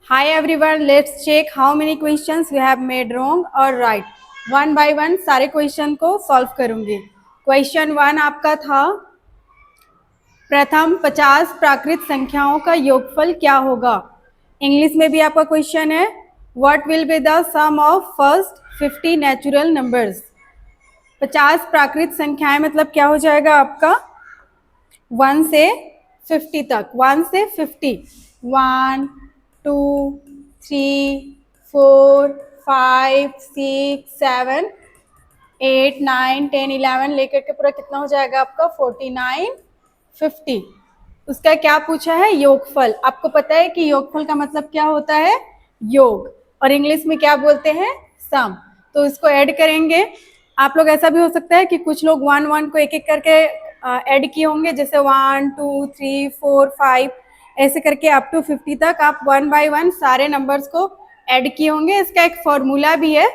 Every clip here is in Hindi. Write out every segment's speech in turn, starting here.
Hi everyone, let's check how many questions you have made wrong or right. One by one सारे क्वेश्चन को सॉल्व करूंगी. क्वेश्चन 1 आपका था, प्रथम 50 प्राकृत संख्याओं का योगफल क्या होगा. इंग्लिश में भी आपका क्वेश्चन है, what will be the sum of first 50 natural numbers. 50 प्राकृत संख्याएं मतलब क्या हो जाएगा आपका 1 से 50 तक. 1 से 50, 1 2 3 4 5 6 7 8 9 10 11 लेकर के पूरा कितना हो जाएगा आपका 49 50. उसका क्या पूछा है, योगफल. आपको पता है कि योगफल का मतलब क्या होता है, योग, और इंग्लिश में क्या बोलते हैं, सम. तो इसको ऐड करेंगे. आप लोग ऐसा भी हो सकता है कि कुछ लोग 1 1 को एक एक करके ऐड किए होंगे, जैसे 1 2 3 4 5 ऐसे करके अप टू 50 तक आप 1 बाय 1 सारे नंबर्स को ऐड किए होंगे. इसका एक फॉर्मूला भी है,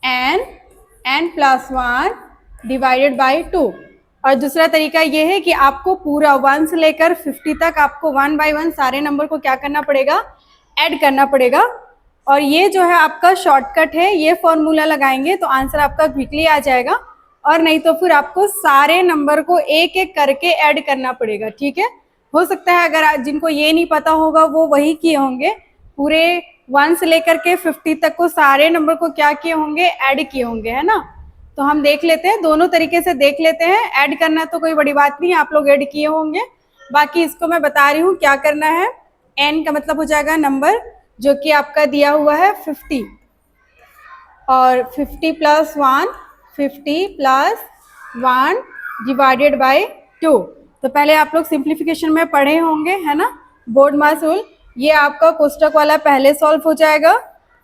n प्लस 1 डिवाइडेड बाई 2. और दूसरा तरीका ये है कि आपको पूरा 1 से लेकर 50 तक आपको 1 बाय 1 सारे नंबर को क्या करना पड़ेगा, ऐड करना पड़ेगा. और ये जो है आपका शॉर्टकट है, ये फॉर्मूला लगाएंगे तो आंसर आपका क्विकली आ जाएगा. और नहीं तो फिर आपको सारे नंबर को एक एक करके ऐड करना पड़ेगा. ठीक है, हो सकता है अगर जिनको ये नहीं पता होगा वो वही किए होंगे, पूरे 1 से लेकर के 50 तक को सारे नंबर को क्या किए होंगे, ऐड किए होंगे, है ना. तो हम देख लेते हैं, दोनों तरीके से देख लेते हैं. ऐड करना तो कोई बड़ी बात नहीं, आप लोग ऐड किए होंगे. बाकी इसको मैं बता रही हूँ क्या करना है. n का मतलब हो जाएगा नंबर जो कि आपका दिया हुआ है 50, और 50 प्लस 1 50 प्लस 1 डिवाइडेड बाई 2. तो पहले आप लोग सिंप्लीफिकेशन में पढ़े होंगे, है ना, बोर्ड मास रूल. ये आपका कोष्टक वाला पहले सॉल्व हो जाएगा,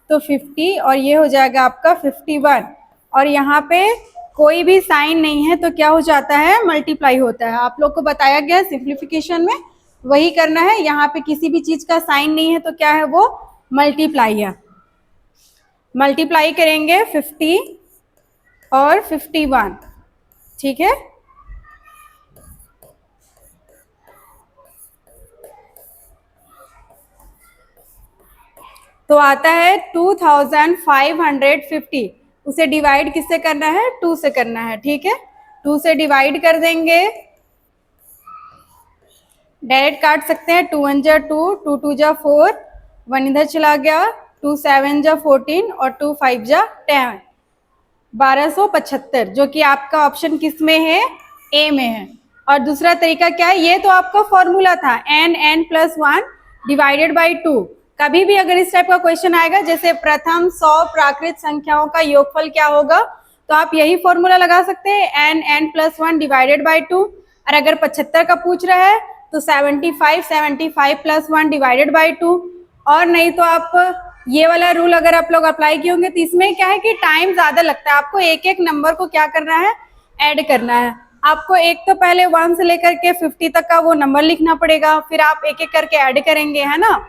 तो 50 और ये हो जाएगा आपका 51. और यहाँ पे कोई भी साइन नहीं है तो क्या हो जाता है, मल्टीप्लाई होता है. आप लोग को बताया गया सिंप्लीफिकेशन में वही करना है. यहाँ पे किसी भी चीज का साइन नहीं है तो क्या है, वो मल्टीप्लाई है. मल्टीप्लाई करेंगे 50 और 51. ठीक है, तो आता है 2550. उसे डिवाइड किससे करना है, 2 से करना है. ठीक है, 2 से डिवाइड कर देंगे, डायरेक्ट काट सकते हैं. 2 1 जा 2, 2 2 जा 4, 1 इधर चला गया, 2 7 जा 14 और 2 5 जा 10, 1275, जो कि आपका ऑप्शन किस में है, ए में है. और दूसरा तरीका क्या है, ये तो आपका फॉर्मूला था, n प्लस 1 डिवाइडेड बाई 2. कभी भी अगर इस टाइप का क्वेश्चन आएगा, जैसे प्रथम 100 प्राकृत संख्याओं का योगफल क्या होगा, तो आप यही फॉर्मूला लगा सकते हैं, n प्लस 1 डिवाइडेड बाई 2. और अगर 75 का पूछ रहा है तो 75 प्लस 1 डिवाइडेड बाई 2. और नहीं तो आप ये वाला रूल अगर आप लोग अप्लाई किए होंगे तो इसमें क्या है कि टाइम ज्यादा लगता है. आपको एक एक नंबर को क्या करना है, ऐड करना है. आपको एक तो पहले 1 से लेकर के 50 तक का वो नंबर लिखना पड़ेगा, फिर आप एक एक करके ऐड करेंगे, है ना.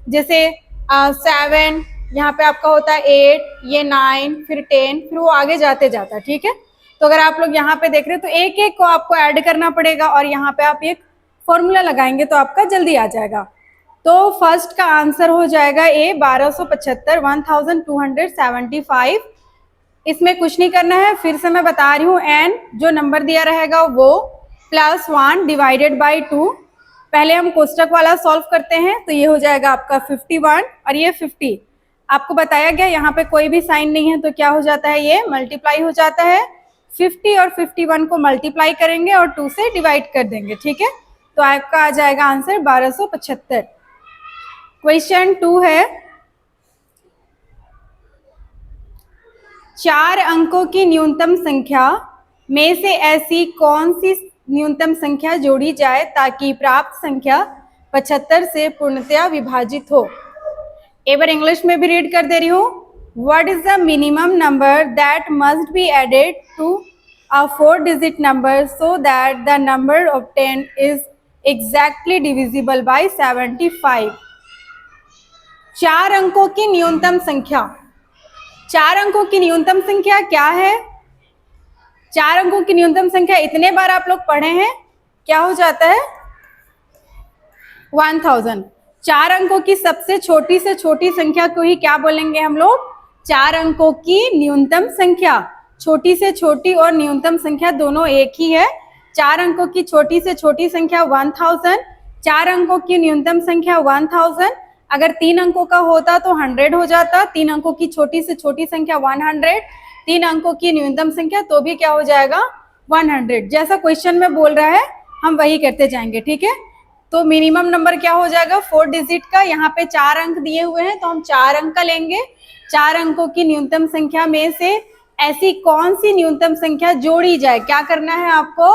जैसे 7 यहाँ पे आपका होता है 8, ये 9, फिर 10, फिर वो आगे जाते जाता है. ठीक है, तो अगर आप लोग यहाँ पे देख रहे हो तो एक एक को आपको ऐड करना पड़ेगा, और यहाँ पे आप एक फॉर्मूला लगाएंगे तो आपका जल्दी आ जाएगा. तो फर्स्ट का आंसर हो जाएगा ए, 1275, 1275. इसमें कुछ नहीं करना है, फिर से मैं बता रही हूँ, एन जो नंबर दिया रहेगा वो प्लस 1 डिवाइडेड बाई 2. पहले हम कोष्टक वाला सॉल्व करते हैं, तो ये हो जाएगा आपका 51 और ये 50. आपको बताया गया यहाँ पे कोई भी साइन नहीं है तो क्या हो जाता है, ये मल्टीप्लाई हो जाता है. 50 और 51 को मल्टीप्लाई करेंगे और 2 से डिवाइड कर देंगे. ठीक है, तो आपका आ जाएगा आंसर 1275. क्वेश्चन 2 है, 4 अंकों की न्यूनतम संख्या में से ऐसी कौन सी न्यूनतम संख्या जोड़ी जाए ताकि प्राप्त संख्या 75 से पूर्णतया विभाजित हो. एक बार इंग्लिश में भी रीड कर दे रही हूँ. What is the minimum number that must be added to a 4 digit number so that the number obtained is exactly divisible by 75. 4 अंकों की न्यूनतम संख्या. 4 अंकों की न्यूनतम संख्या क्या है, 4 अंकों की न्यूनतम संख्या इतने बार आप लोग पढ़े हैं, क्या हो जाता है 1000. 4 अंकों की सबसे छोटी से छोटी संख्या को ही क्या बोलेंगे हम लोग? 4 अंकों की न्यूनतम संख्या। छोटी से छोटी और न्यूनतम संख्या दोनों एक ही है। 4 अंकों की छोटी से छोटी संख्या 1000, 4 अंकों की न्यूनतम संख्या 1000। अगर 3 अंकों का होता तो 100 हो जाता। 3 अंकों की छोटी से छोटी संख्या 100, 3 अंकों की न्यूनतम संख्या तो भी क्या हो जाएगा? 100। जैसा क्वेश्चन में बोल रहा है हम वही करते जाएंगे, ठीक है। तो मिनिमम नंबर क्या हो जाएगा? 4 डिजिट का। यहाँ पे 4 अंक दिए हुए हैं तो हम 4 अंक का लेंगे। 4 अंकों की न्यूनतम संख्या में से ऐसी कौन सी न्यूनतम संख्या जोड़ी जाए? क्या करना है आपको?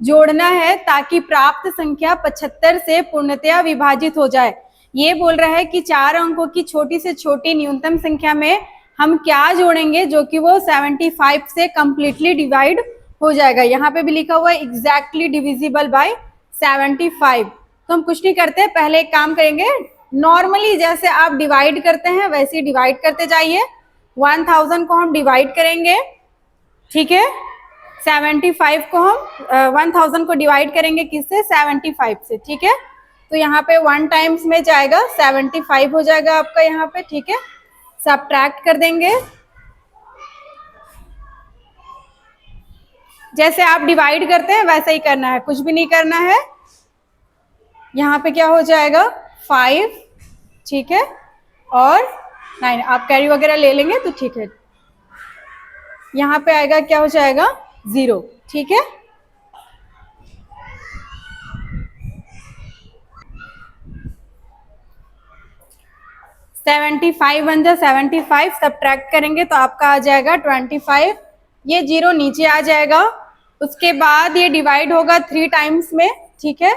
जोड़ना है ताकि प्राप्त संख्या 75 से पूर्णतया विभाजित हो जाए। ये बोल रहा है कि 4 अंकों की छोटी से छोटी न्यूनतम संख्या में हम क्या जोड़ेंगे जो कि वो 75 से कंप्लीटली डिवाइड हो जाएगा। यहाँ पे भी लिखा हुआ है एग्जैक्टली डिविजिबल बाय 75। तो हम कुछ नहीं करते, पहले एक काम करेंगे, नॉर्मली जैसे आप डिवाइड करते हैं वैसे ही डिवाइड करते जाइए। 1000 को हम डिवाइड करेंगे, ठीक है। 75 को हम 1000 को डिवाइड करेंगे किससे? 75 से, ठीक है। तो यहाँ पे 1 टाइम्स में जाएगा 75 हो जाएगा आपका यहाँ पे, ठीक है। सब्ट्रैक्ट कर देंगे। जैसे आप डिवाइड करते हैं वैसे ही करना है, कुछ भी नहीं करना है। यहाँ पे क्या हो जाएगा? 5, ठीक है, और 9। आप कैरी वगैरह ले लेंगे तो ठीक है। यहाँ पे आएगा क्या हो जाएगा? 0, ठीक है। सेवेंटी 75 सब्ट्रैक्ट करेंगे तो आपका आ जाएगा 25। ये 0 नीचे आ जाएगा। उसके बाद ये डिवाइड होगा 3 टाइम्स में, ठीक है।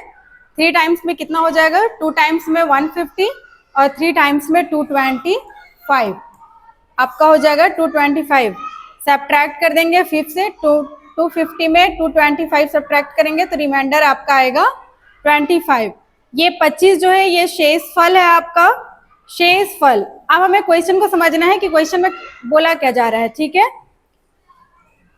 3 टाइम्स में कितना हो जाएगा? 2 टाइम्स में 150 और 3 टाइम्स में 225। आपका हो जाएगा 225। सब्ट्रैक्ट कर देंगे 5 से। 250 में 225 सब्ट्रैक्ट करेंगे तो रिमाइंडर आपका आएगा 25। ये 25 जो है ये शेष फल है आपका, शेष फल। अब हमें क्वेश्चन को समझना है कि क्वेश्चन में बोला क्या जा रहा है, ठीक है।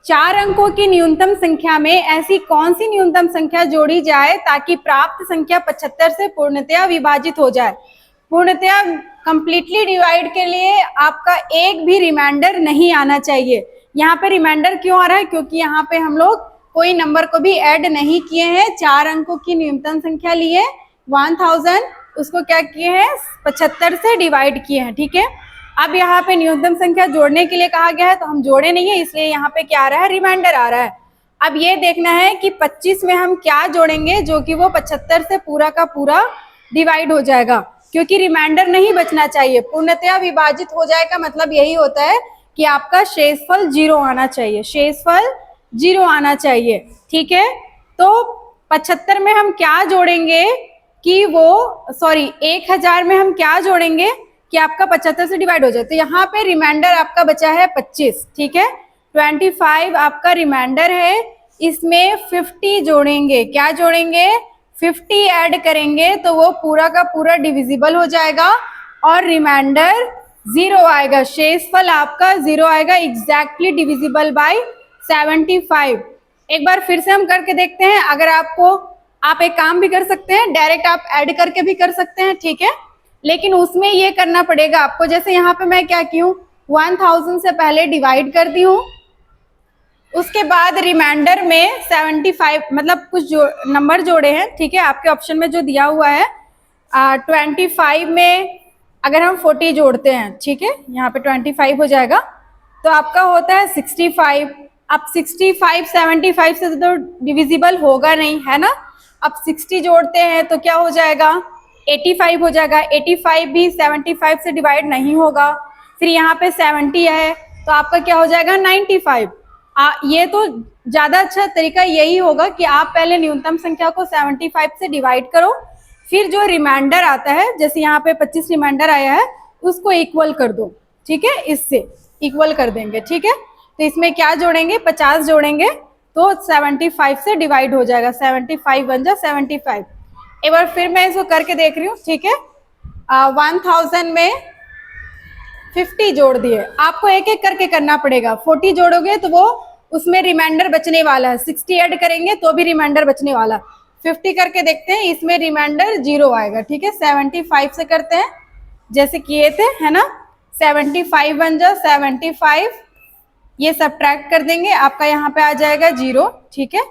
4 अंकों की न्यूनतम संख्या में ऐसी कौन सी न्यूनतम संख्या जोड़ी जाए ताकि प्राप्त संख्या 75 से पूर्णतया विभाजित हो जाए? पूर्णतया कंप्लीटली डिवाइड के लिए आपका एक भी रिमाइंडर नहीं आना चाहिए। यहाँ पे रिमाइंडर क्यों आ रहा है? क्योंकि यहाँ पे हम लोग कोई नंबर को भी ऐड नहीं किए हैं। 4 अंकों की न्यूनतम संख्या लिए 1000, उसको क्या किए हैं? 75 से डिवाइड किए हैं, ठीक है। अब यहाँ पे न्यूनतम संख्या जोड़ने के लिए कहा गया है तो हम जोड़े नहीं है, इसलिए यहाँ पे क्या आ रहा है? रिमाइंडर आ रहा है। अब ये देखना है कि 25 में हम क्या जोड़ेंगे जो कि वो 75 से पूरा का पूरा डिवाइड हो जाएगा, क्योंकि रिमाइंडर नहीं बचना चाहिए। पूर्णतया विभाजित हो जाएगा मतलब यही होता है कि आपका शेषफल 0 आना चाहिए, शेषफल 0 आना चाहिए, ठीक है। तो 75 में हम क्या जोड़ेंगे कि वो 1000 में हम क्या जोड़ेंगे कि आपका 75 से डिवाइड हो जाए। तो यहाँ पे रिमाइंडर आपका बचा है 25, ठीक है। 25 आपका रिमाइंडर है, इसमें 50 जोड़ेंगे। क्या जोड़ेंगे? 50 ऐड करेंगे तो वो पूरा का पूरा डिविजिबल हो जाएगा और रिमाइंडर 0 आएगा। शेषफल आपका 0 आएगा, एग्जैक्टली डिविजिबल बाय 75। एक बार फिर से हम करके देखते हैं। अगर आप एक काम भी कर सकते हैं, डायरेक्ट आप ऐड करके भी कर सकते हैं, ठीक है। लेकिन उसमें ये करना पड़ेगा आपको, जैसे यहाँ पे मैं क्या की हूँ, 1000 से पहले डिवाइड कर दी हूँ, उसके बाद रिमाइंडर में 75 मतलब कुछ नंबर जोड़े हैं, ठीक है। आपके ऑप्शन में जो दिया हुआ है 25 में अगर हम 40 जोड़ते हैं, ठीक है, यहाँ पे 25 हो जाएगा तो आपका होता है 65। अब 65 75 से तो डिविजिबल होगा नहीं, है ना। अब 60 जोड़ते हैं तो क्या हो जाएगा? 85 हो जाएगा। 85 भी 75 से डिवाइड नहीं होगा। फिर यहाँ पे 70 है तो आपका क्या हो जाएगा? 95। ये तो ज़्यादा अच्छा तरीका यही होगा कि आप पहले न्यूनतम संख्या को 75 से डिवाइड करो, फिर जो रिमाइंडर आता है, जैसे यहाँ पे 25 रिमाइंडर आया है, उसको इक्वल कर दो, ठीक है, इससे इक्वल कर देंगे, ठीक है। तो इसमें क्या जोड़ेंगे? 50 जोड़ेंगे तो 75 से डिवाइड हो जाएगा, 75 बन जा 75। एक बार फिर मैं इसको करके देख रही हूँ, ठीक है। 1000 में 50 जोड़ दिए, आपको एक एक करके करना पड़ेगा। 40 जोड़ोगे तो वो उसमें रिमाइंडर बचने वाला है, 60 ऐड करेंगे तो भी रिमाइंडर बचने वाला। 50 करके देखते हैं, इसमें रिमाइंडर 0 आएगा। ठीक है, 75 से करते हैं जैसे किए थे, है ना। 75 बन जाओ, 75 ये सब्ट्रैक्ट कर देंगे, आपका यहाँ पे आ जाएगा 0। ठीक है,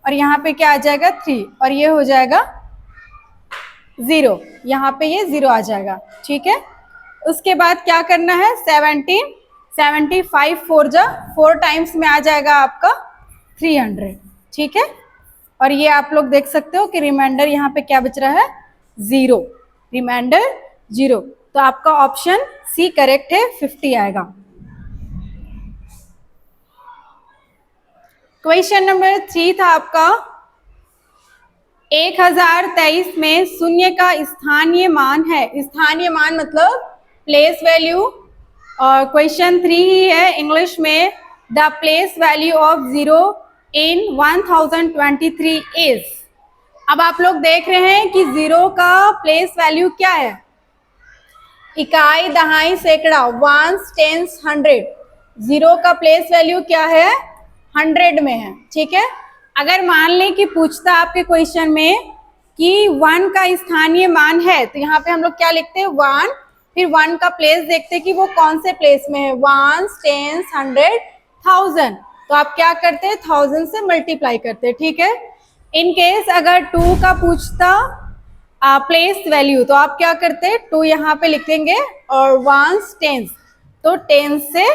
और यहाँ पे क्या आ जाएगा 3, और ये हो जाएगा 0, यहाँ पे ये 0 आ जाएगा। ठीक है, उसके बाद क्या करना है, 75 4 टाइम्स में आ जाएगा आपका 300। ठीक है, और ये आप लोग देख सकते हो कि रिमाइंडर यहाँ पे क्या बच रहा है, 0, रिमाइंडर 0। तो आपका ऑप्शन सी करेक्ट है, 50 आएगा। क्वेश्चन नंबर 3 था आपका, 1023 में शून्य का स्थानीय मान है। स्थानीय मान मतलब प्लेस वैल्यू, और क्वेश्चन 3 ही है इंग्लिश में, the place value of 0 in 1023 is. अब आप लोग देख रहे हैं कि 0 का प्लेस वैल्यू क्या है, इकाई, दहाई, सैकड़ा, वंस, टेंस, 100। 0 का प्लेस वैल्यू क्या है, 100 में है। ठीक है, अगर मान लें कि पूछता आपके क्वेश्चन में कि 1 का स्थानीय मान है, तो यहाँ पे हम लोग क्या लिखते हैं, 1, फिर 1 का प्लेस देखते हैं कि वो कौन से प्लेस में है, वंस, टेंस, 100, 1000। तो आप क्या करते हैं, 1000 से मल्टीप्लाई करते हैं। ठीक है, इन केस अगर 2 का पूछता प्लेस वैल्यू, तो आप क्या करते हैं, 2 यहाँ पे लिख देंगे, और वंस, टेंस, तो 10 से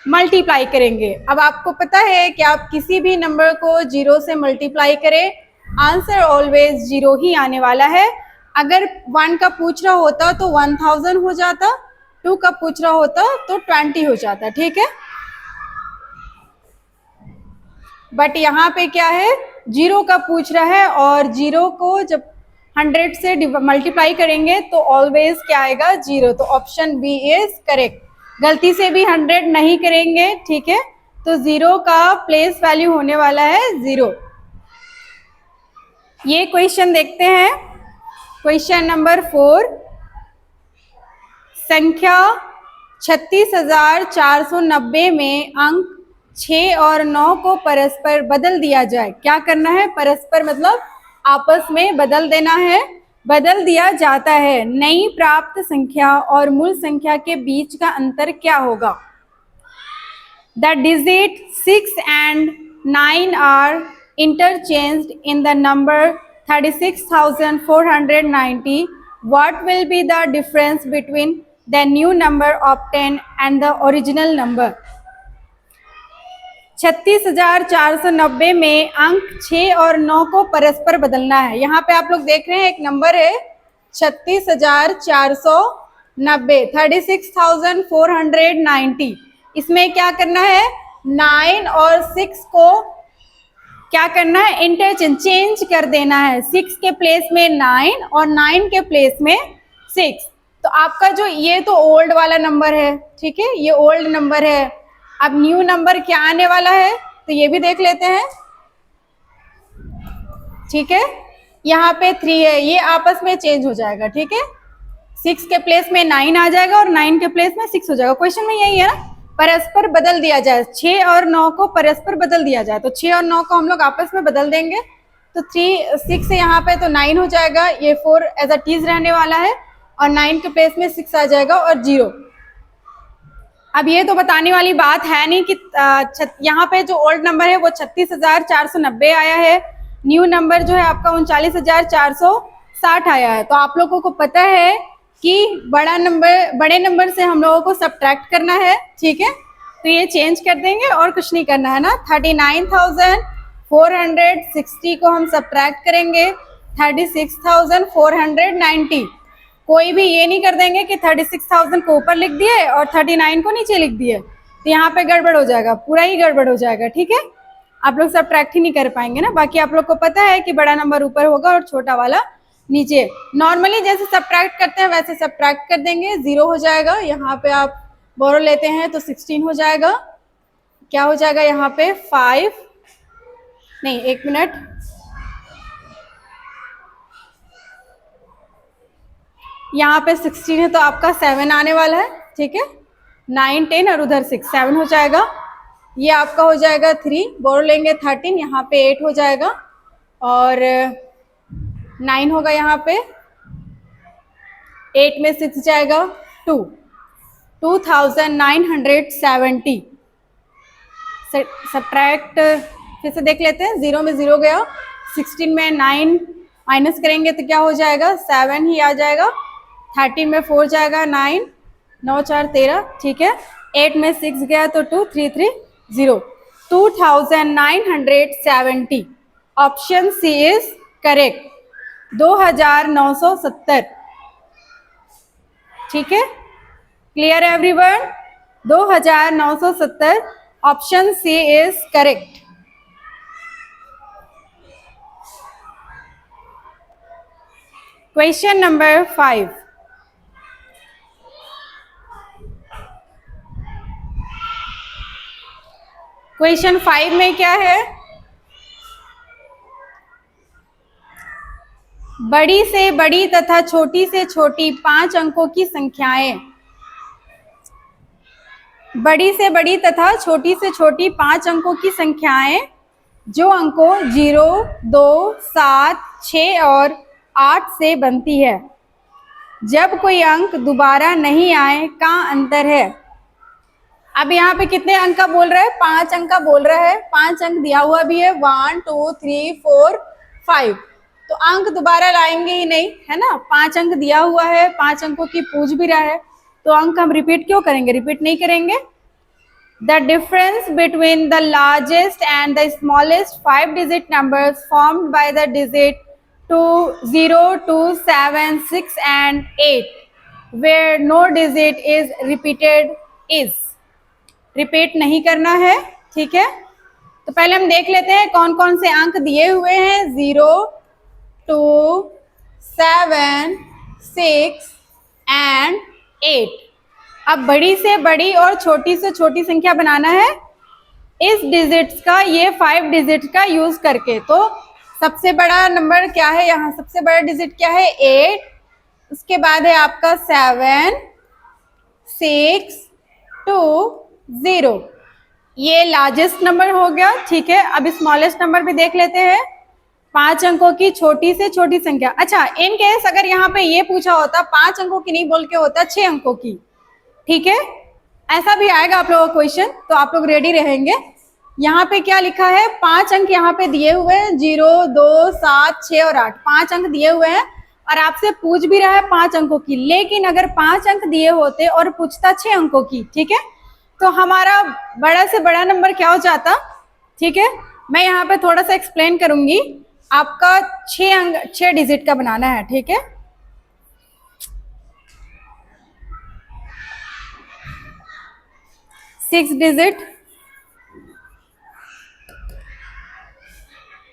मल्टीप्लाई करेंगे। अब आपको पता है कि आप किसी भी नंबर को 0 से मल्टीप्लाई करें, आंसर ऑलवेज 0 ही आने वाला है। अगर 1 का पूछ रहा होता तो 1000 हो जाता, 2 का पूछ रहा होता तो 20 हो जाता। ठीक है, बट यहाँ पे क्या है, 0 का पूछ रहा है, और 0 को जब 100 से मल्टीप्लाई करेंगे तो ऑलवेज क्या आएगा, 0। तो ऑप्शन बी इज करेक्ट। गलती से भी 100 नहीं करेंगे। ठीक है, तो 0 का प्लेस वैल्यू होने वाला है 0। ये क्वेश्चन देखते हैं, क्वेश्चन नंबर 4, संख्या 36,490 में अंक 6 और 9 को परस्पर बदल दिया जाए। क्या करना है, परस्पर मतलब आपस में बदल देना है, बदल दिया जाता है। नई प्राप्त संख्या और मूल संख्या के बीच का अंतर क्या होगा। The digit 6 and 9 are interchanged in the number 36,490. What will be the difference between the new number obtained and the original number? 36,490 में अंक 6 और 9 को परस्पर बदलना है। यहाँ पे आप लोग देख रहे हैं एक नंबर है 36,490, 36,490। इसमें क्या करना है, 9 और 6 को क्या करना है, इंटरचेंज, चेंज कर देना है। 6 के प्लेस में 9 और 9 के प्लेस में 6। तो आपका जो ये तो ओल्ड वाला नंबर है, ठीक है, ये ओल्ड नंबर है। अब न्यू नंबर क्या आने वाला है, तो ये भी देख लेते हैं। ठीक है, यहाँ पे 3 है, ये आपस में चेंज हो जाएगा। ठीक है, 6 के प्लेस में 9 आ जाएगा और 9 के प्लेस में 6 हो जाएगा। क्वेश्चन में यही है ना, परस्पर बदल दिया जाए, 6 और 9 को परस्पर बदल दिया जाए। तो 6 और 9 को हम लोग आपस में बदल देंगे, तो 6 यहाँ पे तो 9 हो जाएगा, ये 4 एज अ टीज रहने वाला है, और 9 के प्लेस में 6 आ जाएगा और 0। अब ये तो बताने वाली बात है नहीं कि यहाँ पे जो ओल्ड नंबर है वो 36,490 आया है, न्यू नंबर जो है आपका 39,460 आया है। तो आप लोगों को पता है कि बड़े नंबर से हम लोगों को सब्ट्रैक्ट करना है। ठीक है, तो ये चेंज कर देंगे और कुछ नहीं करना है ना। 39,460 को हम सब्ट्रैक्ट करेंगे 36,490। कोई भी ये नहीं कर देंगे कि 36,000 को ऊपर लिख दिए और 39 को नीचे लिख दिए, तो यहाँ पे गड़बड़ हो जाएगा, पूरा ही गड़बड़ हो जाएगा। ठीक है, आप लोग सब्ट्रैक्ट ही नहीं कर पाएंगे ना। बाकी आप लोग को पता है कि बड़ा नंबर ऊपर होगा और छोटा वाला नीचे। नॉर्मली जैसे सब्ट्रैक्ट करते हैं वैसे सब्ट्रैक्ट कर देंगे, 0 हो जाएगा। यहाँ पे आप बोरो लेते हैं तो 16 हो जाएगा। क्या हो जाएगा यहाँ पे 5 नहीं, 1 मिनट, यहाँ पे 16 है तो आपका 7 आने वाला है। ठीक है, 9, 10 और उधर 6, 7 हो जाएगा। ये आपका हो जाएगा 3, बोरो लेंगे 13, यहाँ पे 8 हो जाएगा। और 9 होगा यहाँ पे, 8 में 6 जाएगा 2, 2970। सब्ट्रैक्ट फिर से देख लेते हैं, 0 में 0 गया, 16 में 9 माइनस करेंगे तो क्या हो जाएगा, 7 ही आ जाएगा, 13 में 4 जाएगा 9, 9 4 13, ठीक है, 8 में 6 गया तो 2, 3 3 0, 2970। Option C is correct, 2970। ठीक है, clear everyone, 2970, option C is correct. Question number 5, question 5 में क्या है, बड़ी से बड़ी तथा छोटी से छोटी 5 अंकों की संख्याएं, बड़ी से बड़ी तथा छोटी से छोटी 5 अंकों की संख्याएं जो अंकों 0, 2, 7, 6 और 8 से बनती है, जब कोई अंक दोबारा नहीं आए का अंतर है। अब यहाँ पे कितने अंक का बोल रहा है, 5 अंक का बोल रहा है, 5 अंक दिया हुआ भी है, 1 2 3 4 5, तो अंक दोबारा लाएंगे ही नहीं, है ना, 5 अंक दिया हुआ है, 5 अंकों की पूछ भी रहा है, तो अंक हम रिपीट क्यों करेंगे, रिपीट नहीं करेंगे। The difference between the largest and the smallest 5 digit numbers formed by the digit 2 0 2 7 6 and 8 where no digit is repeated is, repeat नहीं करना है, ठीक है। तो पहले हम देख लेते हैं कौन कौन से अंक दिए हुए हैं, 0 2 7 6 and 8। अब बड़ी से बड़ी और छोटी से छोटी संख्या बनाना है इस डिजिट्स का, ये 5 डिजिट का यूज करके। तो सबसे बड़ा नंबर क्या है, यहाँ सबसे बड़ा डिजिट क्या है, 8, उसके बाद है आपका 7 6 2 0, ये लार्जेस्ट नंबर हो गया, ठीक है। अब स्मॉलेस्ट नंबर भी देख लेते हैं, 5 अंकों की छोटी से छोटी संख्या। अच्छा, इन केस अगर यहाँ पे ये पूछा होता 5 अंकों की नहीं बोल के होता 6 अंकों की, ठीक है, ऐसा भी आएगा आप लोगों का क्वेश्चन, तो आप लोग रेडी रहेंगे। यहाँ पे क्या लिखा है, 5 अंक यहाँ पे दिए हुए हैं, 0 2 7 6 और 8, 5 अंक दिए हुए हैं और आपसे पूछ भी रहा है 5 अंकों की। लेकिन अगर 5 अंक दिए होते और पूछता 6 अंकों की, ठीक है, तो हमारा बड़ा से बड़ा नंबर क्या हो जाता, ठीक है। मैं यहाँ पे थोड़ा सा एक्सप्लेन करूंगी, आपका 6 डिजिट का बनाना है, ठीक है। सिक्स डिजिट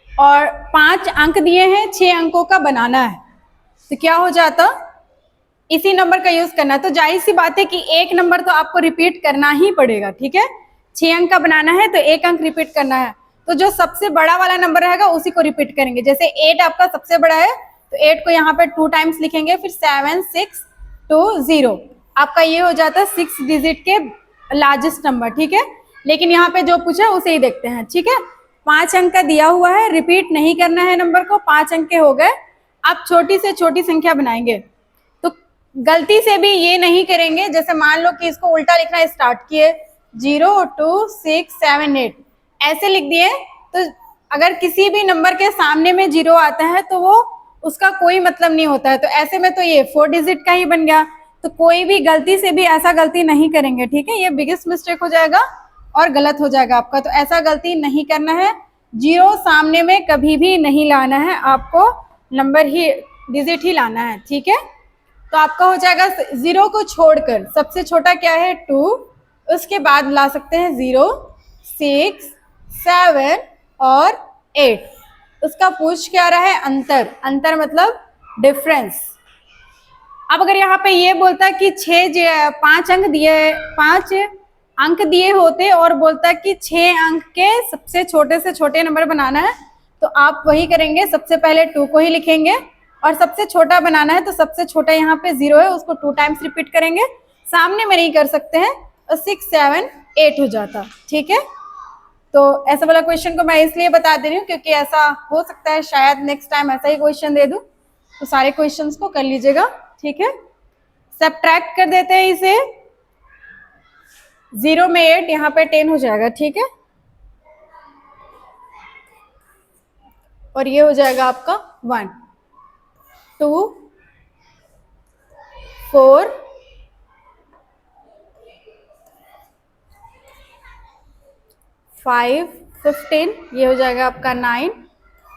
और 5 अंक दिए हैं, 6 अंकों का बनाना है, तो क्या हो जाता, इसी नंबर का यूज करना है। तो जाहिर सी बात है कि एक नंबर तो आपको रिपीट करना ही पड़ेगा, ठीक है। 6 अंक का बनाना है तो 1 अंक रिपीट करना है, तो जो सबसे बड़ा वाला नंबर रहेगा उसी को रिपीट करेंगे। जैसे 8 आपका सबसे बड़ा है तो 8 को यहाँ पे 2 टाइम्स लिखेंगे, फिर 7 6 2 0, आपका ये हो जाता है 6 डिजिट के लार्जेस्ट नंबर, ठीक है। लेकिन यहाँ पे जो पूछा उसे ही देखते हैं, ठीक है। 5 अंक का दिया हुआ है, रिपीट नहीं करना है नंबर को, 5 अंक के हो गए। आप छोटी से छोटी संख्या बनाएंगे, तो गलती से भी ये नहीं करेंगे, जैसे मान लो कि इसको उल्टा लिखना स्टार्ट किए, 0 2 6 7 8 ऐसे लिख दिए, तो अगर किसी भी नंबर के सामने में 0 आता है तो वो उसका कोई मतलब नहीं होता है। तो ऐसे में तो ये 4 डिजिट का ही बन गया, तो कोई भी गलती से भी ऐसा गलती नहीं करेंगे, ठीक है। ये बिगेस्ट मिस्टेक हो जाएगा और गलत हो जाएगा आपका, तो ऐसा गलती नहीं करना है। 0 सामने में कभी भी नहीं लाना है, आपको नंबर ही डिजिट ही लाना है, ठीक है। तो आपका हो जाएगा 0 को छोड़कर सबसे छोटा क्या है 2, उसके बाद ला सकते हैं 0 6 7 और 8, उसका पूछ क्या रहा है, अंतर, अंतर मतलब डिफरेंस। अब अगर यहाँ पे ये बोलता कि 5 अंक दिए, 5 अंक दिए होते और बोलता कि 6 अंक के सबसे छोटे से छोटे नंबर बनाना है, तो आप वही करेंगे, सबसे पहले 2 को ही लिखेंगे और सबसे छोटा बनाना है तो सबसे छोटा यहाँ पे 0 है, उसको 2 टाइम्स रिपीट करेंगे, सामने में नहीं कर सकते हैं, और 6 7 8 हो जाता, ठीक है। तो ऐसा वाला क्वेश्चन को मैं इसलिए बता दे रही हूँ क्योंकि ऐसा हो सकता है शायद नेक्स्ट टाइम ऐसा ही क्वेश्चन दे दूं, तो सारे क्वेश्चंस को कर लीजिएगा, ठीक है। सब्ट्रैक्ट कर देते हैं इसे, 0 में 8, यहाँ पे 10 हो जाएगा, ठीक है। और ये हो जाएगा आपका 1 2 4 5 15, ये हो जाएगा आपका 9,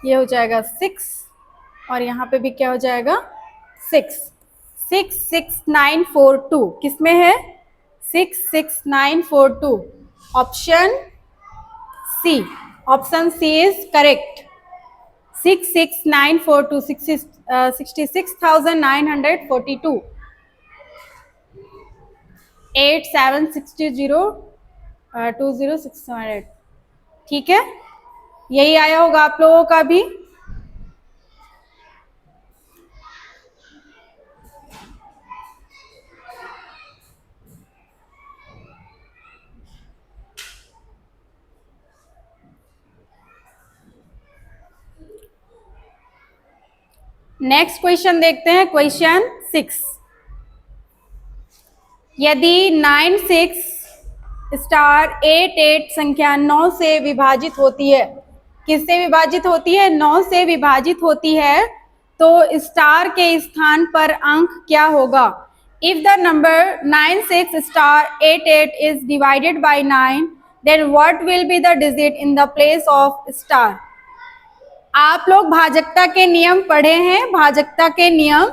ये हो जाएगा 6, और यहाँ पे भी क्या हो जाएगा 6 6 6 9 4 2, किसमें है 6 6 9 4 2, option C, option C is correct. 6 6 9 4 2, 66,942, 8 7 60 20 600, ठीक है। यही आया होगा आप लोगों का भी। नेक्स्ट क्वेश्चन देखते हैं, क्वेश्चन 6। यदि 9 6 स्टार 8 8 संख्या 9 से विभाजित होती है, किससे विभाजित होती है 9 से विभाजित होती है, तो स्टार के स्थान पर अंक क्या होगा। If the number 9 6 star 8 8 is divided by 9, then what will be the digit in the place of star. आप लोग भाजकता के नियम पढ़े हैं, भाजकता के नियम,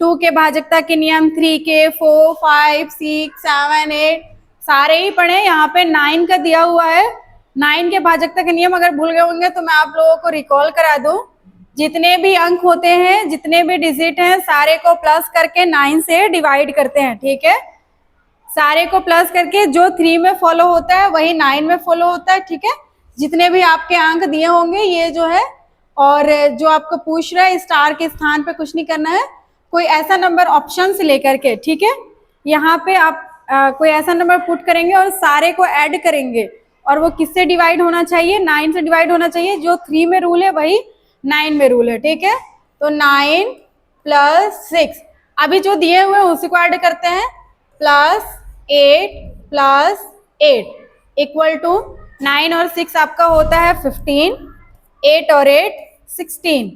2 के भाजकता के नियम, 3 के, 4 5 6 7 8 सारे ही पढ़े। यहाँ पे 9 का दिया हुआ है, 9 के भाजकता के नियम अगर भूल गए होंगे तो मैं आप लोगों को रिकॉल करा दूं। जितने भी अंक होते हैं, जितने भी डिजिट हैं, सारे को प्लस करके 9 से डिवाइड करते हैं, ठीक है। सारे को प्लस करके जो 3 में फॉलो होता है वही 9 में फॉलो होता है, ठीक है। जितने भी आपके अंक दिए होंगे ये जो है, और जो आपको पूछ रहा है स्टार के स्थान पे कुछ नहीं करना है, कोई ऐसा नंबर ऑप्शन से लेकर के, ठीक है। यहाँ पे आप कोई ऐसा नंबर पुट करेंगे और सारे को ऐड करेंगे, और वो किससे डिवाइड होना चाहिए 9 से डिवाइड होना चाहिए। जो 3 में रूल है वही 9 में रूल है, ठीक है। तो 9 + 6, अभी जो दिए हुए हैं उसी को ऐड करते हैं, +8 + 8 इक्वल टू 9 और 6 आपका होता है 15, 8 और 8 16,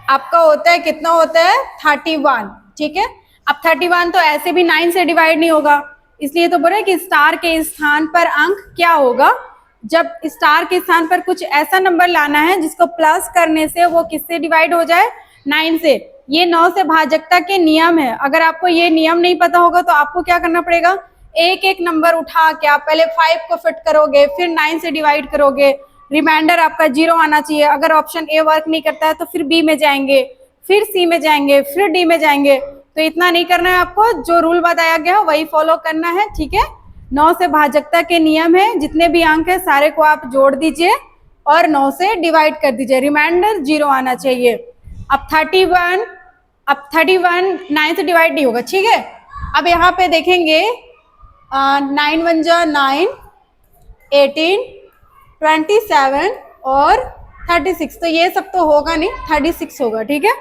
आपका होता है कितना होता है 31, ठीक है। अब 31 तो ऐसे भी 9 से डिवाइड नहीं होगा, इसलिए तो बोले कि स्टार के स्थान पर अंक क्या होगा। जब स्टार के स्थान पर कुछ ऐसा नंबर लाना है जिसको प्लस करने से वो किससे डिवाइड हो जाए 9 से। ये 9 से भाजकता के नियम है। अगर आपको ये नियम नहीं पता होगा तो आपको क्या करना पड़ेगा, एक एक नंबर उठा के आप पहले 5 को फिट करोगे, फिर 9 से डिवाइड करोगे, रिमाइंडर आपका 0 आना चाहिए। अगर ऑप्शन ए वर्क नहीं करता है तो फिर बी में जाएंगे, फिर सी में जाएंगे, फिर डी में जाएंगे। तो इतना नहीं करना है आपको, जो रूल बताया गया है वही फॉलो करना है, ठीक है। 9 से भाजकता के नियम है, जितने भी अंक है सारे को आप जोड़ दीजिए और 9 से डिवाइड कर दीजिए, रिमाइंडर 0 आना चाहिए। अब 31 9 से डिवाइड नहीं होगा, ठीक है। अब यहाँ पे देखेंगे 9 1 जा 9, 18 27 और 36, तो ये सब तो होगा नहीं, 36 होगा, ठीक है।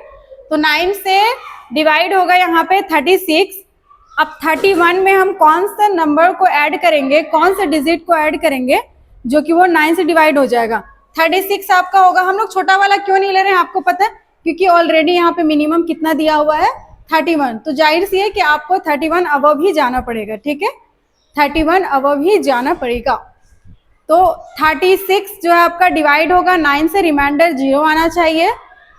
तो 9 से डिवाइड होगा यहाँ पे 36। अब 31 में हम कौन सा नंबर को ऐड करेंगे, कौन से डिजिट को ऐड करेंगे जो कि वो 9 से डिवाइड हो जाएगा। 36 आपका होगा, हम लोग छोटा वाला क्यों नहीं ले रहे हैं आपको पता है, क्योंकि ऑलरेडी यहाँ पे मिनिमम कितना दिया हुआ है 31, तो जाहिर सी है कि आपको 31 अबव ही जाना पड़ेगा, ठीक है। 31 अबव ही जाना पड़ेगा। तो 36 जो है आपका डिवाइड होगा 9 से, रिमाइंडर 0 आना चाहिए।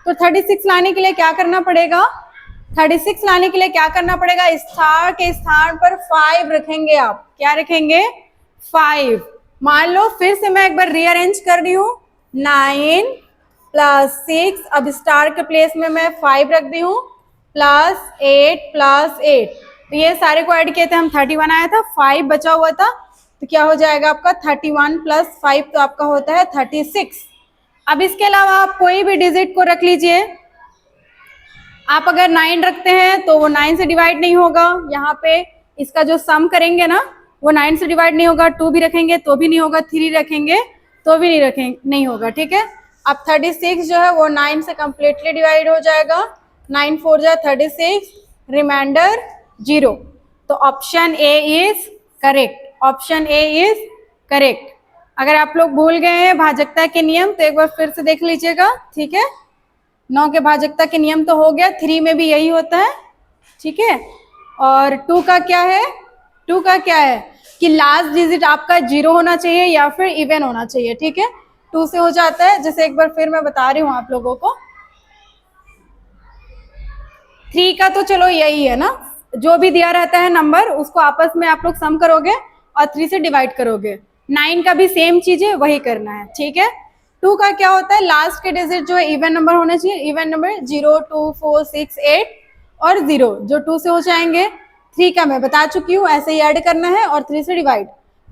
तो 36 लाने के लिए क्या करना पड़ेगा, 36 लाने के लिए क्या करना पड़ेगा, स्टार के स्थान पर 5 रखेंगे आप। क्या रखेंगे 5। मान लो फिर से मैं एक बार रीअरेंज कर रही हूँ, 9 + 6, अब स्टार के प्लेस में मैं 5 रख दी हूँ, +8 + 8, तो ये सारे को ऐड किए थे हम, 31 आया था, 5 बचा हुआ था, तो क्या हो जाएगा आपका 31 + 5, तो आपका होता है 36। अब इसके अलावा आप कोई भी डिजिट को रख लीजिए। आप अगर 9 रखते हैं तो वो 9 से डिवाइड नहीं होगा। यहाँ पे इसका जो सम करेंगे ना वो 9 से डिवाइड नहीं होगा, 2 भी रखेंगे तो भी नहीं होगा, 3 रखेंगे तो भी नहीं होगा, ठीक है। अब 36 जो है वो 9 से कम्प्लीटली डिवाइड हो जाएगा, 9 4 जा 36, रिमाइंडर 0। तो option A is correct, option A is correct. अगर आप लोग भूल गए हैं भाजकता के नियम तो एक बार फिर से देख लीजिएगा, ठीक है। 9 के भाजकता के नियम तो हो गया, 3 में भी यही होता है, ठीक है। और 2 का क्या है, 2 का क्या है कि लास्ट डिजिट आपका 0 होना चाहिए या फिर इवन होना चाहिए, ठीक है। 2 से हो जाता है, जैसे एक बार फिर मैं बता रही हूँ आप लोगों को। 3 का तो चलो यही है ना, जो भी दिया रहता है नंबर उसको आपस में आप लोग सम करोगे और 3 से डिवाइड करोगे। 9 का भी सेम चीज है, वही करना है, ठीक है। 2 का क्या होता है, लास्ट के डिजिट जो है इवन नंबर होने चाहिए, इवन नंबर 0 2 4 6 8 और 0 जो 2 से हो जाएंगे। 3 का मैं बता चुकी हूँ, ऐसे ही ऐड करना है और 3 से डिवाइड।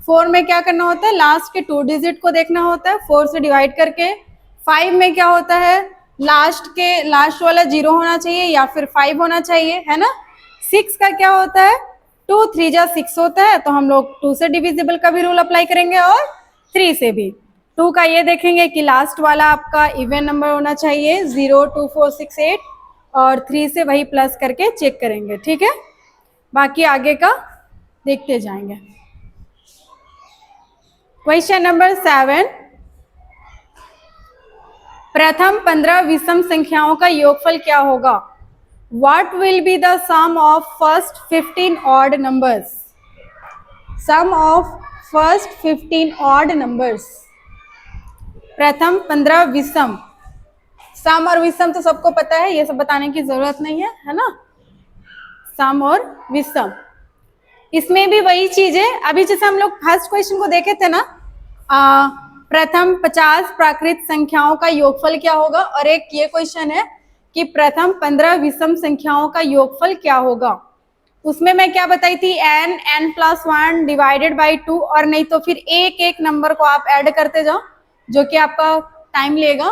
4 में क्या करना होता है, लास्ट के 2 डिजिट को देखना होता है 4 से डिवाइड करके। 5 में क्या होता है, लास्ट वाला 0 होना चाहिए या फिर 5 होना चाहिए, है ना। 6 का क्या होता है, 2 3 जा 6 होता है, तो हम लोग 2 से डिविजिबल का भी रूल अप्लाई करेंगे और 3 से भी। 2 का ये देखेंगे कि लास्ट वाला आपका इवन नंबर होना चाहिए, 0 2 4 6 8, और 3 से वही प्लस करके चेक करेंगे, ठीक है। बाकी आगे का देखते जाएंगे। क्वेश्चन नंबर 7, प्रथम 15 विषम संख्याओं का योगफल क्या होगा। What will be the sum of first 15 odd numbers? Sum of first 15 odd numbers. प्रथम 15 विषम, सम और विषम तो सबको पता है, ये सब बताने की जरूरत नहीं है ना। सम और विषम, इसमें भी वही चीज है। अभी जैसे हम लोग फर्स्ट क्वेश्चन को देखे थे ना, प्रथम 50 प्राकृत संख्याओं का योगफल क्या होगा, और एक ये क्वेश्चन है कि प्रथम 15 विषम संख्याओं का योगफल क्या होगा। उसमें मैं क्या बताई थी, n+1 डिवाइडेड बाई 2, और नहीं तो फिर एक एक नंबर को आप ऐड करते जाओ, जो कि आपका टाइम लेगा।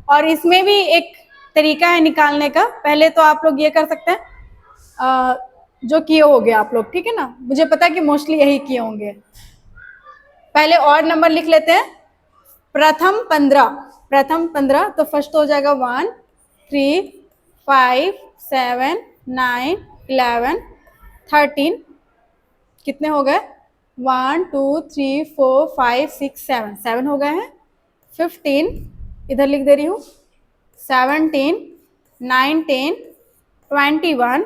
और इसमें भी एक तरीका है निकालने का, पहले तो आप लोग ये कर सकते हैं जो किए होंगे आप लोग, ठीक है ना। मुझे पता है कि मोस्टली यही किए होंगे। पहले और नंबर लिख लेते हैं, प्रथम 15, तो फर्स्ट हो जाएगा 1 3 5 7 9 11 13, कितने हो गए, 1 2 3 4 5 6 7 हो गए हैं। 15 इधर लिख दे रही हूँ, 17 19 21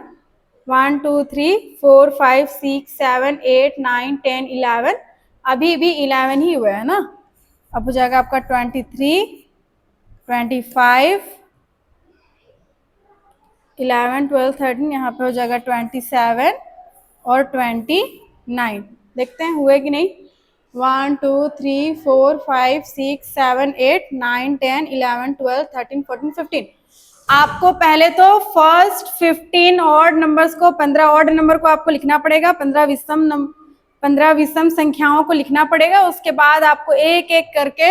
1 2 3 4 5 6 7 8 9 10 11, अभी भी 11 ही हुए है ना। अब हो जाएगा आपका 23 25 11 12 13, यहाँ पे हो जाएगा 27 और 29। देखते हैं हुए कि नहीं। 1 2 3 4 5 6 7 8 9 10 11 12 13 14 15। आपको पहले तो फर्स्ट 15 ऑड नंबर्स को, 15 ऑड नंबर को आपको लिखना पड़ेगा, 15 विषम संख्याओं को लिखना पड़ेगा। उसके बाद आपको एक एक करके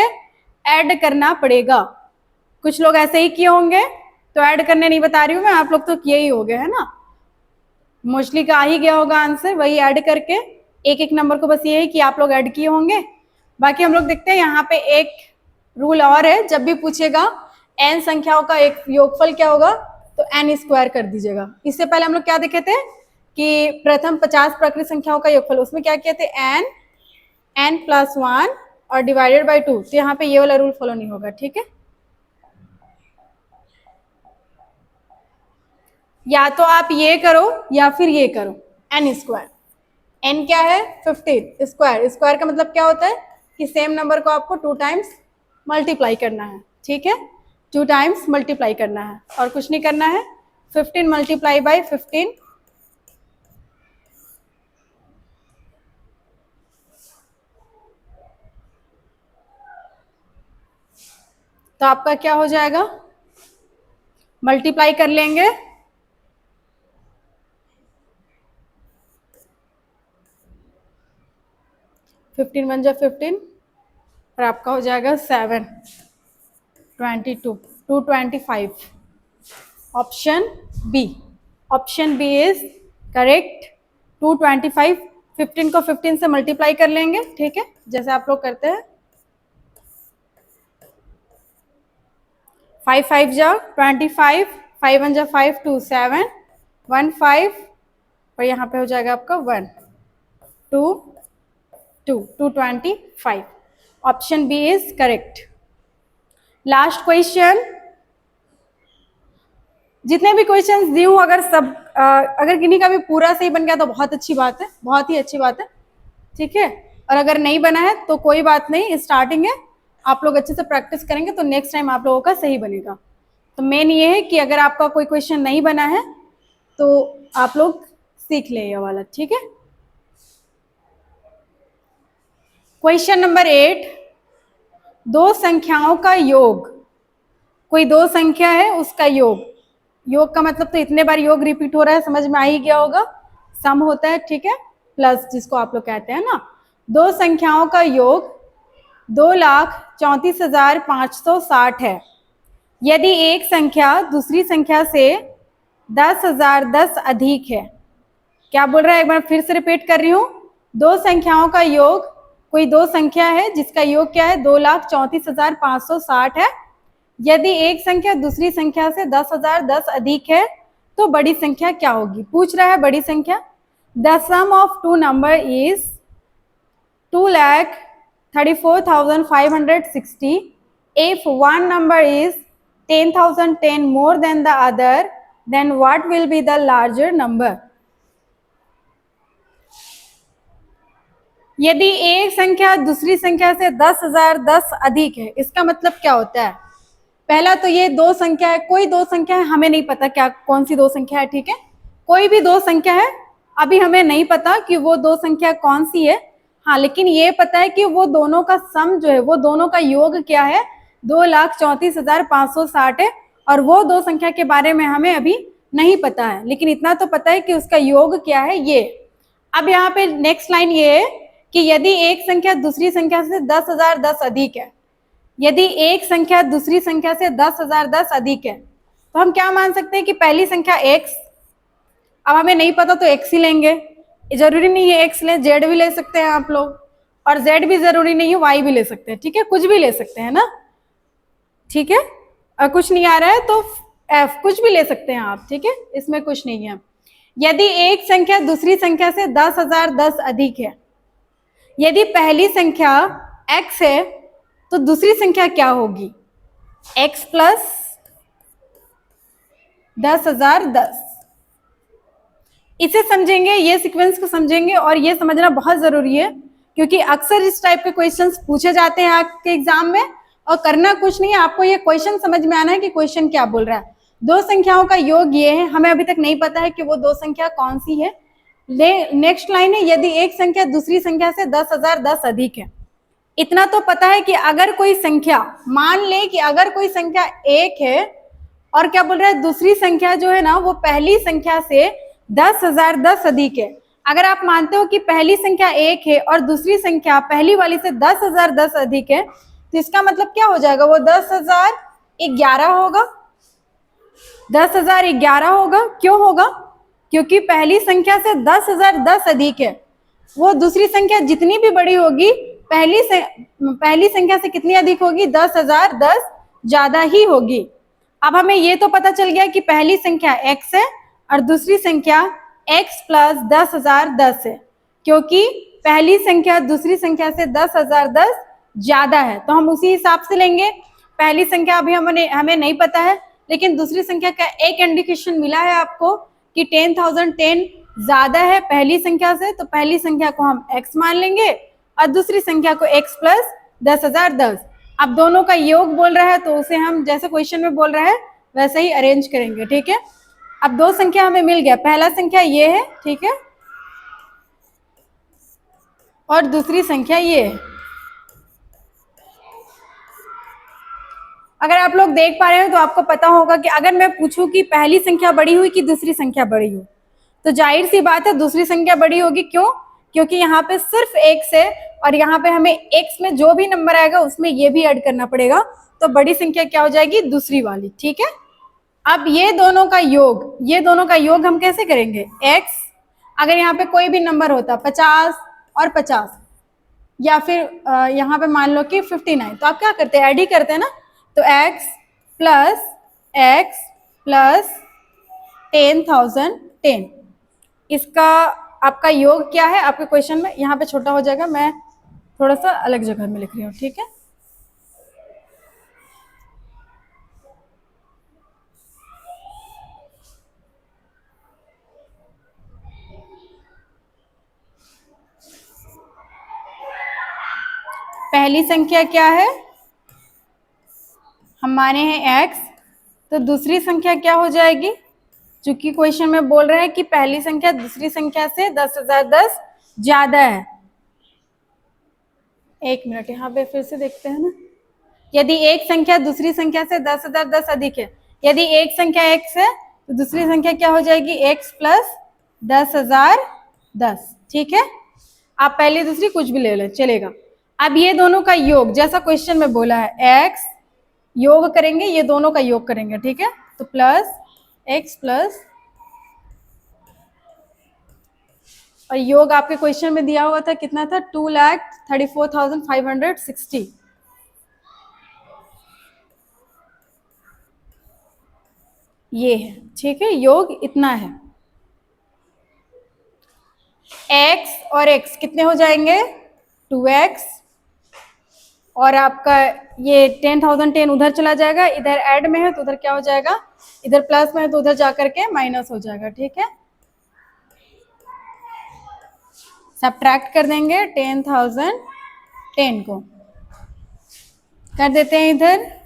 ऐड करना पड़ेगा। कुछ लोग ऐसे ही किए होंगे, तो ऐड करने नहीं बता रही हूँ मैं, आप लोग तो किए ही हो गए है ना, मोस्टली का ही गया होगा आंसर। वही ऐड करके एक एक नंबर को, बस ये है कि आप लोग ऐड किए होंगे। बाकी हम लोग देखते हैं, यहाँ पे एक रूल और है, जब भी पूछेगा n संख्याओं का एक योगफल क्या होगा, तो n² कर दीजिएगा। इससे पहले हम लोग क्या देखे थे कि प्रथम 50 प्राकृत संख्याओं का योगफल, उसमें क्या किए थे, n+1 और डिवाइडेड बाई 2, तो यहाँ पे ये वाला रूल फॉलो नहीं होगा, ठीक है। या तो आप ये करो या फिर ये करो, n²। n क्या है, 15 स्क्वायर का मतलब क्या होता है कि सेम नंबर को आपको 2 टाइम्स मल्टीप्लाई करना है, ठीक है। 2 टाइम्स मल्टीप्लाई करना है और कुछ नहीं करना है। 15 मल्टीप्लाई बाई 15, तो आपका क्या हो जाएगा, मल्टीप्लाई कर लेंगे, फिफ्टीन 1 जा 15, और आपका हो जाएगा 7 22 225। ऑप्शन बी इज करेक्ट, 225 15 को 15 से मल्टीप्लाई कर लेंगे, ठीक है, जैसे आप लोग करते हैं। 5 5 जा 25, 5 1 जा 5 2 7 1 5 और यहाँ पे हो जाएगा आपका 1 2 2 225। Option B is correct. Last question. जितने भी क्वेश्चंस दी हूँ अगर किन्हीं का भी पूरा सही बन गया तो बहुत अच्छी बात है, बहुत ही अच्छी बात है, ठीक है। और अगर नहीं बना है तो कोई बात नहीं, स्टार्टिंग है, आप लोग अच्छे से प्रैक्टिस करेंगे तो नेक्स्ट टाइम आप लोगों का सही बनेगा। तो मेन ये है कि अगर आपका कोई क्वेश्चन नहीं बना है तो आप लोग सीख लें ये वाला, ठीक है। क्वेश्चन नंबर 8, दो संख्याओं का योग। कोई दो संख्या है उसका योग। योग का मतलब तो इतने बार योग रिपीट हो रहा है, समझ में आ ही गया होगा, सम होता है, ठीक है, प्लस जिसको आप लोग कहते हैं ना। दो संख्याओं का योग 2,34,560 है। यदि एक संख्या दूसरी संख्या से 10,010 अधिक है। क्या बोल रहा है, एक बार फिर से रिपीट कर रही हूं। दो संख्याओं का योग, कोई दो संख्या है जिसका योग क्या है 2,34,560 है। यदि एक संख्या दूसरी संख्या से 10,010 अधिक है तो बड़ी संख्या क्या होगी। पूछ रहा है बड़ी संख्या। The sum of two number is 2,34,560 if one number is 10,010 more than the other then what will be the larger number। यदि एक संख्या दूसरी संख्या से 10,010 अधिक है, इसका मतलब क्या होता है। पहला तो ये दो संख्या है, कोई दो संख्या है, हमें नहीं पता क्या कौन सी दो संख्या है, ठीक है, कोई भी दो संख्या है, अभी हमें नहीं पता कि वो दो संख्या कौन सी है। हाँ, लेकिन ये पता है कि वो दोनों का सम जो है, वो दोनों का योग क्या है 2,34,560 है। और वो दो संख्या के बारे में हमें अभी नहीं पता है, लेकिन इतना तो पता है कि उसका योग क्या है ये। अब यहाँ पे नेक्स्ट लाइन ये है कि यदि एक संख्या दूसरी संख्या से 10,010 अधिक है, यदि एक संख्या दूसरी संख्या से 10,010 अधिक है तो हम क्या मान सकते हैं कि पहली संख्या x। अब हमें नहीं पता तो x ही लेंगे, जरूरी नहीं है x लें, z भी ले सकते हैं आप लोग, और z भी जरूरी नहीं है y भी ले सकते हैं, ठीक है, कुछ भी ले सकते हैं ना, ठीक है। और कुछ नहीं आ रहा है तो f कुछ भी ले सकते हैं आप, ठीक है, इसमें कुछ नहीं है। यदि एक संख्या दूसरी संख्या से 10,010 अधिक है, यदि पहली संख्या x है तो दूसरी संख्या क्या होगी x प्लस 10,010। इसे समझेंगे, ये सीक्वेंस को समझेंगे, और ये समझना बहुत जरूरी है क्योंकि अक्सर इस टाइप के क्वेश्चंस पूछे जाते हैं आपके एग्जाम में। और करना कुछ नहीं है, आपको ये क्वेश्चन समझ में आना है कि क्वेश्चन क्या बोल रहा है। दो संख्याओं का योग ये है, हमें अभी तक नहीं पता है कि वो दो संख्या कौन सी है। नेक्स्ट लाइन है, यदि एक संख्या दूसरी संख्या से 10,010 अधिक है। इतना तो पता है कि अगर कोई संख्या, मान ले कि अगर कोई संख्या एक है और क्या बोल रहा है दूसरी संख्या जो है ना वो पहली संख्या से 10,010 अधिक है। अगर आप मानते हो कि पहली संख्या एक है और दूसरी संख्या पहली वाली से 10,010 अधिक है तो इसका मतलब क्या हो जाएगा, वो 10,011 होगा, 10,011 होगा। क्यों होगा, क्योंकि पहली संख्या से 10,010 अधिक है। वो दूसरी संख्या जितनी भी बड़ी होगी पहली संख्या से कितनी अधिक होगी, 10,010 ज्यादा ही होगी। अब हमें ये तो पता चल गया कि पहली संख्या x है और दूसरी संख्या x प्लस 10,010 है, क्योंकि पहली संख्या दूसरी संख्या से 10,010 ज्यादा है तो हम उसी हिसाब से लेंगे। पहली संख्या अभी हमें नहीं पता है, लेकिन दूसरी संख्या का एक इंडिकेशन मिला है आपको कि 10,010 ज्यादा है पहली संख्या से, तो पहली संख्या को हम x मान लेंगे और दूसरी संख्या को x प्लस 10,010। अब दोनों का योग बोल रहा है तो उसे हम जैसे क्वेश्चन में बोल रहा है वैसे ही अरेंज करेंगे, ठीक है। अब दो संख्या हमें मिल गया, पहला संख्या ये है, ठीक है, और दूसरी संख्या ये है। अगर आप लोग देख पा रहे हो तो आपको पता होगा कि अगर मैं पूछूं कि पहली संख्या बड़ी हुई कि दूसरी संख्या बड़ी हुई, तो जाहिर सी बात है दूसरी संख्या बड़ी होगी। क्यों, क्योंकि यहाँ पे सिर्फ x है और यहाँ पे हमें x में जो भी नंबर आएगा उसमें ये भी ऐड करना पड़ेगा, तो बड़ी संख्या क्या हो जाएगी, दूसरी वाली, ठीक है। अब ये दोनों का योग हम कैसे करेंगे, x अगर यहाँ पे कोई भी नंबर होता 50 और 50, या फिर यहाँ पे मान लो कि 59, तो आप क्या करते हैं, ऐड ही करते हैं ना। तो x प्लस 10,010, इसका आपका योग क्या है आपके क्वेश्चन में, यहाँ पे छोटा हो जाएगा, मैं थोड़ा सा अलग जगह में लिख रही हूँ, ठीक है। पहली संख्या क्या है, हम माने हैं x, तो दूसरी संख्या क्या हो जाएगी, चूंकि क्वेश्चन में बोल रहे हैं कि पहली संख्या दूसरी संख्या से 10,010 ज्यादा है। एक मिनट यहाँ पे फिर से देखते हैं ना, यदि एक संख्या दूसरी संख्या से 10,010 अधिक है, यदि एक संख्या x है तो दूसरी संख्या क्या हो जाएगी, x प्लस 10,010, ठीक है। आप पहली दूसरी कुछ भी ले लें चलेगा। अब ये दोनों का योग जैसा क्वेश्चन में बोला है, x योग करेंगे, ये दोनों का योग करेंगे, ठीक है। तो प्लस x प्लस, और योग आपके क्वेश्चन में दिया हुआ था कितना था, 2,34,560, ये है, ठीक है। योग इतना है, x और x कितने हो जाएंगे, 2x, और आपका ये 10,010 उधर चला जाएगा, इधर ऐड में है तो उधर क्या हो जाएगा, इधर प्लस में है तो उधर जाकर के माइनस हो जाएगा, ठीक है। सब्ट्रैक्ट कर देंगे 10,010 को, कर देते हैं इधर,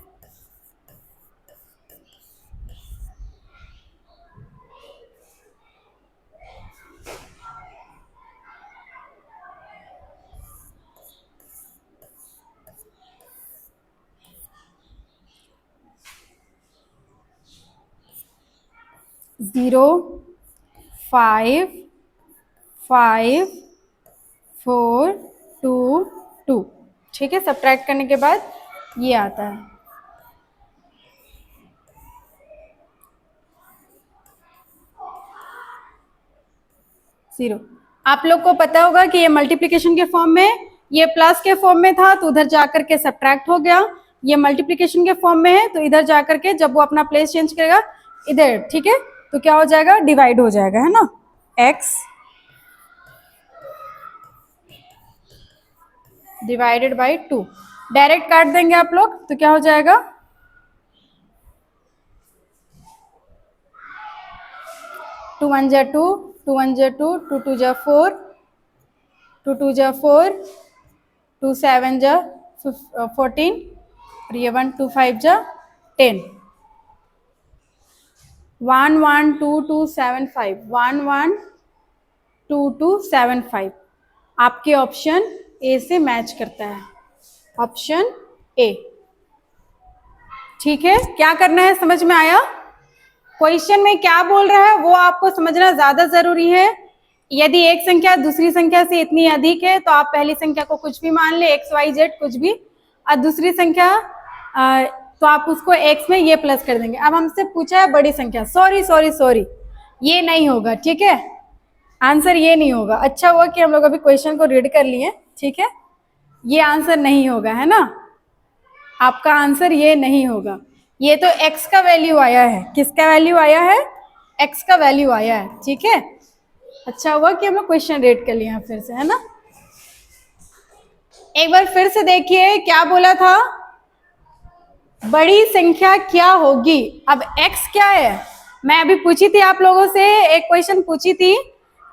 जीरो 5 5 4 2 2, ठीक है। सब्ट्रैक्ट करने के बाद ये आता है, जीरो। आप लोग को पता होगा कि ये मल्टीप्लिकेशन के फॉर्म में, ये प्लस के फॉर्म में था तो उधर जाकर के सब्ट्रैक्ट हो गया, ये मल्टीप्लिकेशन के फॉर्म में है तो इधर जाकर के जब वो अपना प्लेस चेंज करेगा इधर, ठीक है, तो क्या हो जाएगा, डिवाइड हो जाएगा, है ना। x डिवाइडेड बाई 2, डायरेक्ट काट देंगे आप लोग तो क्या हो जाएगा, 2 1 जा 2, 2 1 जा 2, 2 2 जा 4, 2 2 जा 4, 2 7 जा 14, और ये 1 2 5 जा 10, 1 1 2 2 7 5, 1 1 2 2 7 5, आपके ऑप्शन ए से मैच करता है, ऑप्शन ए, ठीक है। क्या करना है समझ में आया, क्वेश्चन में क्या बोल रहा है वो आपको समझना ज्यादा जरूरी है। यदि एक संख्या दूसरी संख्या से इतनी अधिक है तो आप पहली संख्या को कुछ भी मान ले, एक्स वाई जेड कुछ भी, और दूसरी संख्या तो आप उसको x में ये प्लस कर देंगे। अब हमसे पूछा है बड़ी संख्या, सॉरी ये नहीं होगा, ठीक है, आंसर ये नहीं होगा। अच्छा हुआ कि हम लोग अभी क्वेश्चन को रीड कर लिए, ठीक है, ये आंसर नहीं होगा, है ना, आपका आंसर ये नहीं होगा। ये तो x का वैल्यू आया है, किसका वैल्यू आया है, x का वैल्यू आया है, ठीक है। अच्छा हुआ कि हम लोग क्वेश्चन रीड कर लिए फिर से, है ना। एक बार फिर से देखिए क्या बोला था, बड़ी संख्या क्या होगी। अब x क्या है, मैं अभी पूछी थी आप लोगों से, एक क्वेश्चन पूछी थी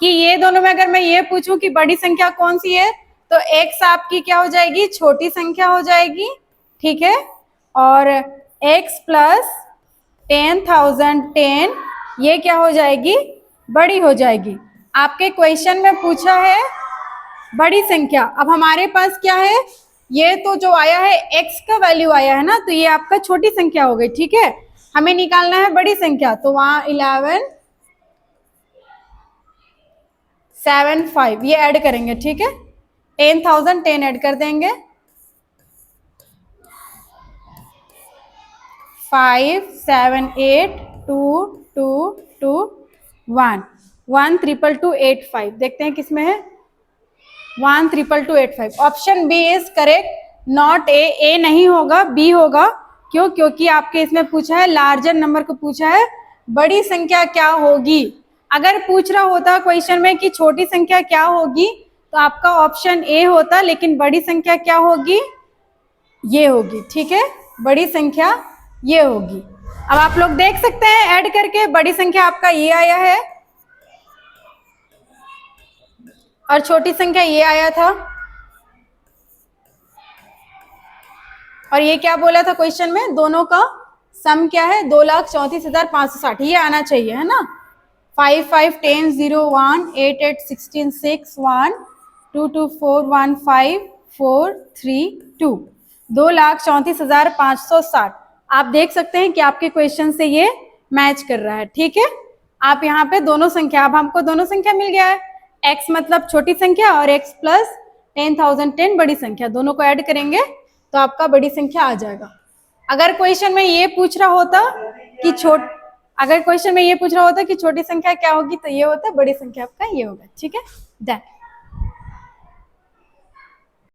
कि ये दोनों में अगर मैं ये पूछूं कि बड़ी संख्या कौन सी है, तो x आपकी क्या हो जाएगी, छोटी संख्या हो जाएगी, ठीक है, और x प्लस 10,010 ये क्या हो जाएगी, बड़ी हो जाएगी। आपके क्वेश्चन में पूछा है बड़ी संख्या, अब हमारे पास क्या है, ये तो जो आया है x का वैल्यू आया है ना, तो ये आपका छोटी संख्या हो गई, ठीक है। हमें निकालना है बड़ी संख्या, तो वहां 11 7 5 ये ऐड करेंगे, ठीक है, 10,010 ऐड कर देंगे, 5 7 8 2 2 2 1, 1,222,8,5 देखते हैं किसमें है 1,222,8,5। Option B is correct, not A, A नहीं होगा, बी होगा। क्यों? क्योंकि आपके इसमें पूछा है लार्जर नंबर को पूछा है, बड़ी संख्या क्या होगी। अगर पूछ रहा होता क्वेश्चन में कि छोटी संख्या क्या होगी तो आपका ऑप्शन ए होता, लेकिन बड़ी संख्या क्या होगी, ये होगी। ठीक है, बड़ी संख्या ये होगी। अब आप लोग देख सकते हैं ऐड करके, बड़ी संख्या आपका ये आया है और छोटी संख्या ये आया था। और ये क्या बोला था क्वेश्चन में, दोनों का सम क्या है 2,34,560, ये आना चाहिए है ना। 5 5 10 0 1 8 8 16 6 1 2 2 4 1 5 4 3 2, 2,34,560। आप देख सकते हैं कि आपके क्वेश्चन से ये मैच कर रहा है। ठीक है, आप यहाँ पे दोनों संख्या, अब हमको दोनों संख्या मिल गया है, x मतलब छोटी संख्या और x प्लस 10,010 बड़ी संख्या, दोनों को ऐड करेंगे तो आपका बड़ी संख्या आ जाएगा। अगर क्वेश्चन में ये पूछ रहा होता कि छोटी संख्या क्या होगी तो ये होता, बड़ी संख्या आपका ये होगा। ठीक है, डन।